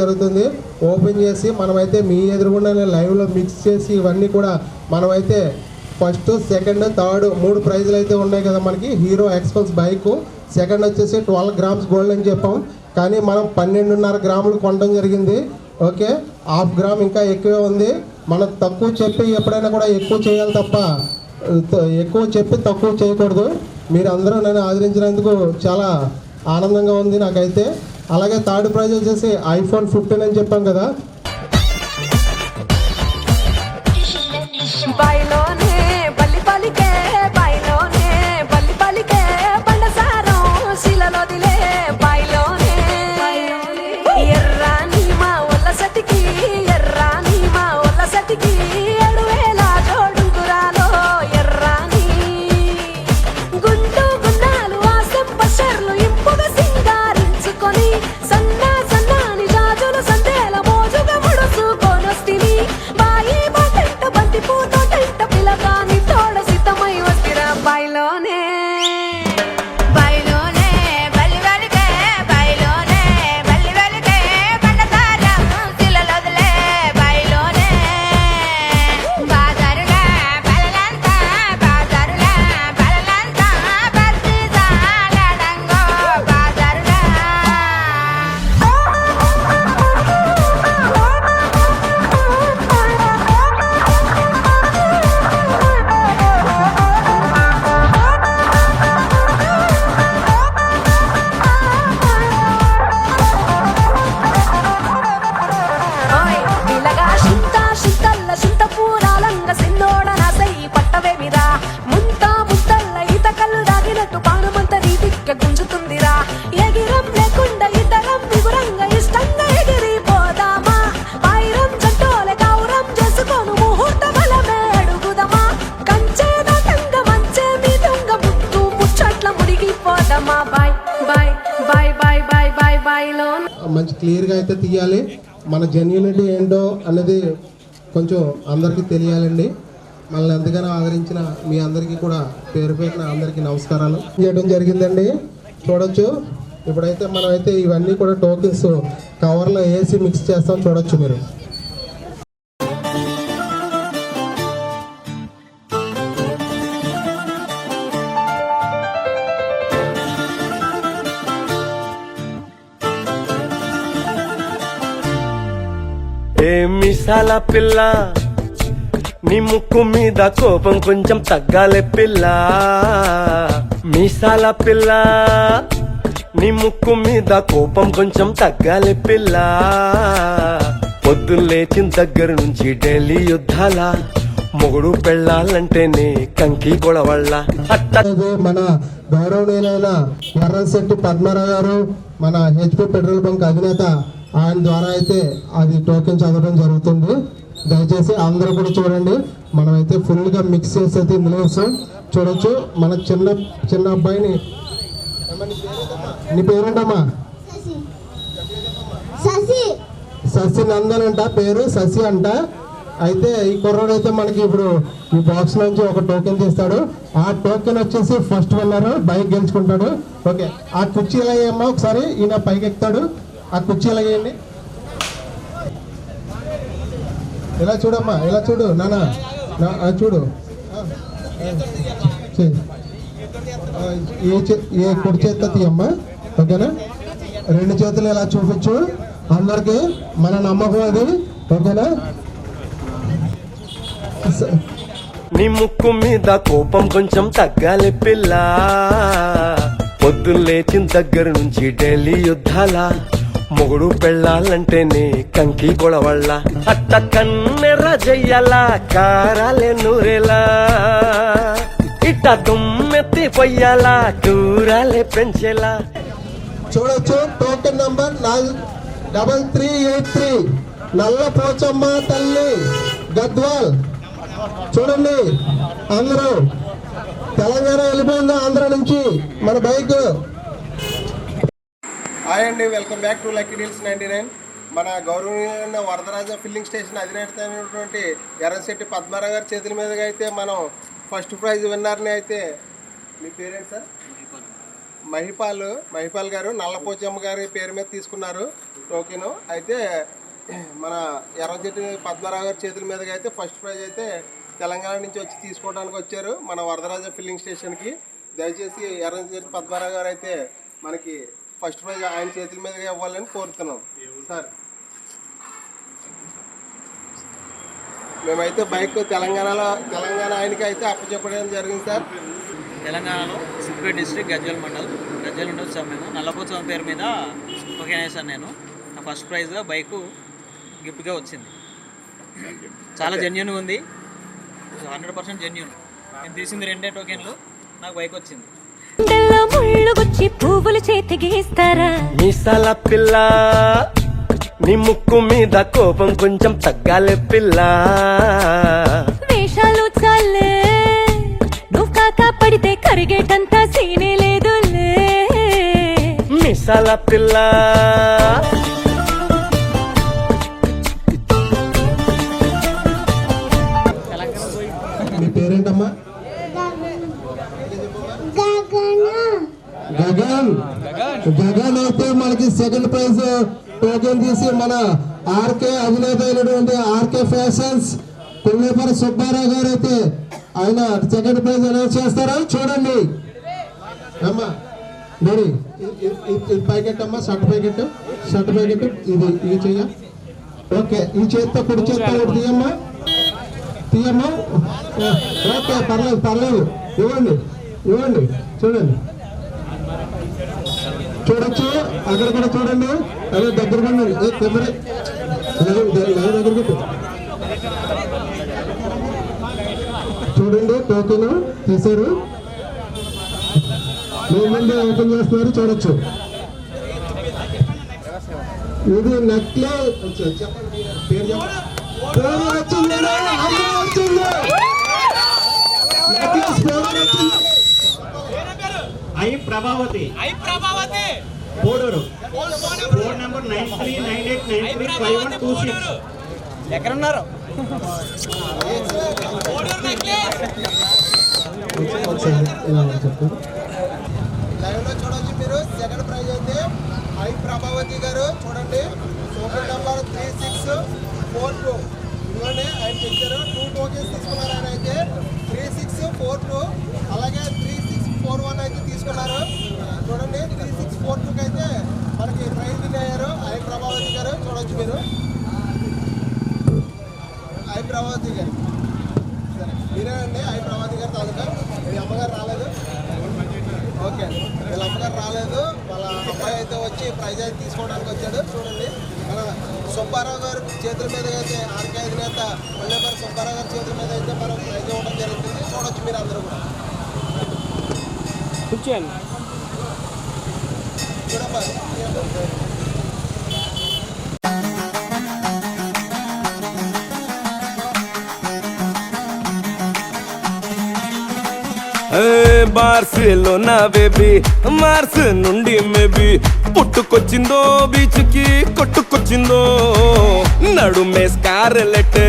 జరుగుతుంది. ఓపెన్ చేసి మనమైతే మీ ఎదురుగుండానే లైవ్లో మిక్స్ చేసి ఇవన్నీ కూడా మనమైతే ఫస్ట్, సెకండ్, థర్డ్ 3 ప్రైజులు అయితే ఉన్నాయి కదా మనకి. హీరో ఎక్స్పల్స్ బైక్ సెకండ్ వచ్చేసి 12 గ్రామ్స్ గోల్డ్ అని చెప్పాం, కానీ మనం 12.5 గ్రాములు కొనడం జరిగింది. ఓకే, ½ గ్రామ్ ఇంకా ఎక్కువే ఉంది. మనం తక్కువ చెప్పి ఎప్పుడైనా కూడా ఎక్కువ చేయాలి తప్ప ఎక్కువ చెప్పి తక్కువ చేయకూడదు. మీరు అందరూ నన్ను ఆదరించినందుకు చాలా ఆనందంగా ఉంది నాకైతే. అలాగే థర్డ్ ప్రైజ్ వచ్చేసి iPhone 15 అని చెప్పాం కదా. మంచి క్లియర్గా అయితే తీయాలి. మన జెన్యూనిటీ ఏంటో అనేది కొంచెం అందరికీ తెలియాలండి. మనల్ని ఎంతగానో ఆదరించిన మీ అందరికీ కూడా పేరు పేరున అందరికీ నమస్కారాలు చేయడం జరిగిందండి. చూడొచ్చు, ఇప్పుడైతే మనమైతే ఇవన్నీ కూడా టోకెన్స్ కవర్లో వేసి మిక్స్ చేస్తాం. చూడొచ్చు మీరు. ఏ మిసాల పిల్ల, నీ ముక్కు మీద కోపం కొంచెం తగ్గాలే పిల్ల. మిసాల పిల్ల, నీ ముక్కు మీద కోపం కొంచెం తగ్గాలే పిల్ల. పొద్దున్న లేచిన దగ్గర నుంచి ఢిల్లీ యుద్ధాల, మొగుడు పెళ్ళాలంటేనే కంకి గొడవళ్ళ. మన గౌరవనీయులైన ఎర్రశెట్టి పద్మారావు గారు, మన HP పెట్రోల్ బంక్ అధినేత, ఆయన ద్వారా అయితే అది టోకెన్ చదవడం జరుగుతుంది. దయచేసి అందరూ కూడా చూడండి. మనమైతే ఫుల్గా మిక్స్ చేసి అయితే ఇందులో వేస్తాం. చూడొచ్చు, మన చిన్న అబ్బాయిని. నీ పేరేంటమ్మా? శశి నందన్ అంట పేరు, శశి అంట. అయితే ఈ కుర్రాడు అయితే మనకి ఇప్పుడు ఈ బాక్స్ నుంచి ఒక టోకెన్ తీస్తాడు. ఆ టోకెన్ వచ్చేసి ఫస్ట్ విన్నర్ బైక్ గెలుచుకుంటాడు. ఓకే, ఆ కుర్చీ ఎలాగేమ్మా ఒకసారి ఈయన పైకి ఎక్కుతాడు. ఆ కుర్చీ ఎలాగేయండి. ఇలా చూడమ్మా, ఇలా చూడు నాన్న, చూడు. ఏ కుడి చేత్తో తీయమ్మా. ఓకేనా, 2 చేతులు ఇలా చూపించు అందరికి. మన నమ్మకం అది. ఓకేనా. నీ ముక్కు మీద కోపం కొంచెం తగ్గాలి పిల్ల. పొద్దున్న లేచిన దగ్గర నుంచి ఢిల్లీ యుద్ధాల, మొగుడు పెళ్ళాలంటేనే కంకి గొడవళ్ళ. అట్ట కన్నెర్ర జయ్యలా, కారాలే నూరేలా, ఇట్ట దుమ్మెత్తి పొయ్యాలా, కూరాలే పెంచేలా. చూడొచ్చు, టోకెన్ నంబర్ 3383 నల్ల పోచమ్మ తల్లి గద్వాల్. చూడండి అందరూ, తెలంగాణ వెళ్ళిపోయింది ఆంధ్ర నుంచి మన బైక్. హాయ్ అండి, welcome back to lucky deals 99. మన గౌరవనీయ వరదరాజ ఫిల్లింగ్ స్టేషన్ అధినేత అయినటువంటి ఎర్రశెట్టి పద్మారావు గారి చేతుల మీదుగా అయితే మనం ఫస్ట్ ప్రైజ్ విన్నర్ని అయితే, మీ పేరేంటి సార్? మహిపాల్ గారు నల్లపోచమ్మ గారి పేరు మీద తీసుకున్నారు. టోకెను అయితే మన ఎర్రజెట్టి పద్మరావు గారి చేతుల మీదుగా అయితే ఫస్ట్ ప్రైజ్ అయితే తెలంగాణ నుంచి వచ్చి తీసుకోవడానికి వచ్చారు మన వరదరాజ ఫిల్లింగ్ స్టేషన్కి. దయచేసి ఎర్రజెట్టి పద్మరావు గారు అయితే మనకి ఫస్ట్ ప్రైజ్ ఆయన చేతుల మీదుగా ఇవ్వాలని కోరుతున్నాం సార్. మేమైతే బైక్ తెలంగాణ ఆయనకి అయితే అప్పచెప్పడం జరిగింది సార్. తెలంగాణలో సిద్దిపేట డిస్ట్రిక్ట్ గజ్వేల్ మండల్ వచ్చాము మేము. నల్లపోచం పేరు మీద టోకెన్ వేసాను నేను. నా ఫస్ట్ ప్రైజ్గా బైకు గిఫ్ట్గా వచ్చింది. చాలా జెన్యూన్గా ఉంది, 100% జెన్యూన్. నేను తీసింది 2 టోకెన్లు, నాకు బైక్ వచ్చింది. పువ్వులు చేతికి ఇస్తారా మీసాల పిల్ల నీ ముక్కు మీద కోపం కొంచెం తగ్గాలే పిల్ల. వేషాలు చాలే నువ్వు కాక పడితే కరిగేటంత సీనే లేదులే. మీసాల పిల్ల మీ పేరేంటమ్మా? గగన్. గగన్ అయితే మనకి సెకండ్ ప్రైజ్ టోకెన్ తీసి మన ఆర్కే అధినేత అయినటువంటి ఆర్కే ఫ్యాషన్స్ కొల్లేపల్లి సుబ్బారావు గారు అయితే ఆయన సెకండ్ ప్రైజ్ అనౌన్స్ చేస్తారా చూడండి అమ్మా. మరి ఇది ప్యాకెట్ అమ్మా, షర్ట్ ప్యాకెట్ ఇది చెయ్య. ఓకే, ఈ చేత్తో కుడి చేత్తో ఒకటి తీయమ్మా. ఓకే, పర్లేదు ఇవ్వండి చూడండి. చూడొచ్చు, అక్కడ కూడా చూడండి. అదే దగ్గర కెమెరా దగ్గరికి చూడండి. టోకెన్ తీశారు, మీ ముందు ఓపెన్ చేస్తున్నారు చూడొచ్చు. ఇది నెక్లే చెప్పండి పేరు వచ్చింది. నెక్లెస్ వచ్చింది. I Prabhavathi Koduru phone number 9398935126. ఎక్కడున్నారు? లైవ్ లో చూడొచ్చు మీరు. సెకండ్ ప్రైజ్ అయితే ఐ ప్రభావతి గారు చూడండి. టోకెన్ నెంబర్ 3642 ఇదిగోండి ఆయన తెచ్చారు. 2 టోకెన్స్ తీసుకున్నారు ఆయన అయితే. 3642 అలాగే 3641 అయితే తీసుకున్నారు. చూడండి 3642కి అయితే మనకి ప్రైజ్ విన్ అయ్యారు ఐ ప్రభావతి గారు. చూడొచ్చు మీరు ఐ ప్రభావతి గారు. సరే మీరేనండి ఐ ప్రభావతి గారు తాలూకా. మీ అమ్మగారు రాలేదు. ఓకే, వీళ్ళ అమ్మగారు రాలేదు. వాళ్ళ అబ్బాయి అయితే వచ్చి ప్రైజ్ అయితే తీసుకోవడానికి వచ్చాడు. చూడండి మన సుబ్బారావు గారు చేతుల మీద అయితే ఆర్కే అధినేత కొల్లేపల్లి సుబ్బారావు గారి చేతుల మీద అయితే మనం ప్రైజ్ ఇవ్వడం జరుగుతుంది. చూడొచ్చు మీరు అందరూ కూడా. చూడమ్మా బార్సిలోనా బేబీ మార్స్ నుండి మేబీ పుట్టుకొచ్చిందో బీచ్ కి కొట్టుకొచ్చిందో. నడుమే స్కార్లెట్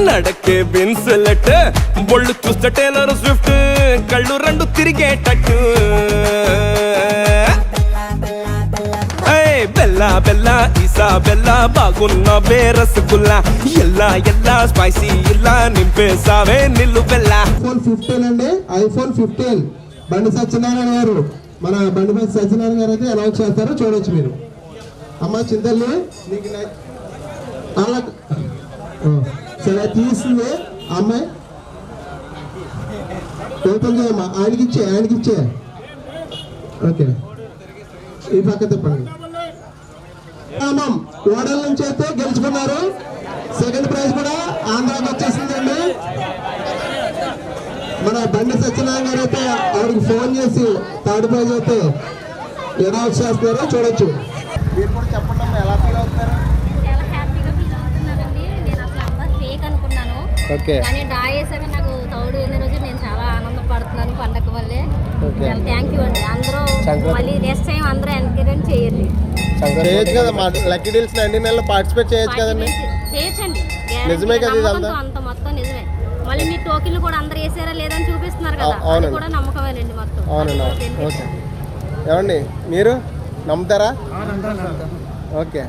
నడకే బిన్స్లెట్ బొళ్ళు చూస్తే టేలర్ స్విఫ్ట్ కళ్ళు 2 తిరిగేటట్టు. బెల్లా బెల్లా ఇసాబెల్లా బాగున్న బేరసగుల్లా ఎల్లా స్పైసీ ఇలా నింపేసావే నిల్లు బెల్లా. iPhone 15 అండి, iPhone 15 బండి సత్యనారాయణ గారు మన బండి సత్యనారాయణ గారు అయితే అనౌన్స్ చేస్తారో చూడొచ్చు మీరు. అమ్మ చింతల్లి నీకు అలా సరే తీసింది అమ్మాయి ఓపెన్ చేయమ్మా. ఆయనకిచ్చే ఓకే, ఈ పక్క తిప్పండి. ఓడల నుంచి అయితే గెలుచుకున్నారు. సెకండ్ ప్రైజ్ కూడా ఆంధ్రాకి వచ్చేసిందండి. మన బండి సత్యనారాయణ గారు అయితే ఆవిడకి ఫోన్ చేసి థర్డ్ ప్రైజ్ అయితే అనౌన్స్ చేస్తున్నారో చూడొచ్చు. మీరు కూడా చెప్పండి అమ్మా, ఎలా ఫీల్ అవుతున్నారు? చాలా హ్యాపీగా ఫీల్ అవుతున్నానండి. నేను అసలు అబ్బాయి ఫేక్ అనుకున్నాను, కానీ డ్రా చేశాక నాకు తౌడు అయిన రోజు నేను చాలా ఆనందపడుతున్నాను పండగ వల్లే. చాలా థ్యాంక్ యూ అండి. అందరూ మళ్ళీ నెక్స్ట్ టైం అందరూ ఎంకరేజ్ చేయండి. చేయొచ్చు కదా, మా లక్కీ డీల్స్ అన్ని నెలలు పార్టిసిపేట్ చేయొచ్చు కదండి. చేయొచ్చండి, నిజమే కదా ఇదంతా? అంత మొత్తం నిజమే. మళ్ళీ మీ టోకెన్లు కూడా అందరూ వేసారా లేదని చూపిస్తున్నారు కదా, అది కూడా నమ్మకమేనండి మొత్తం. అవునండి. ఓకే, ఏమండి మీరు నమ్ముతారా? ఓకే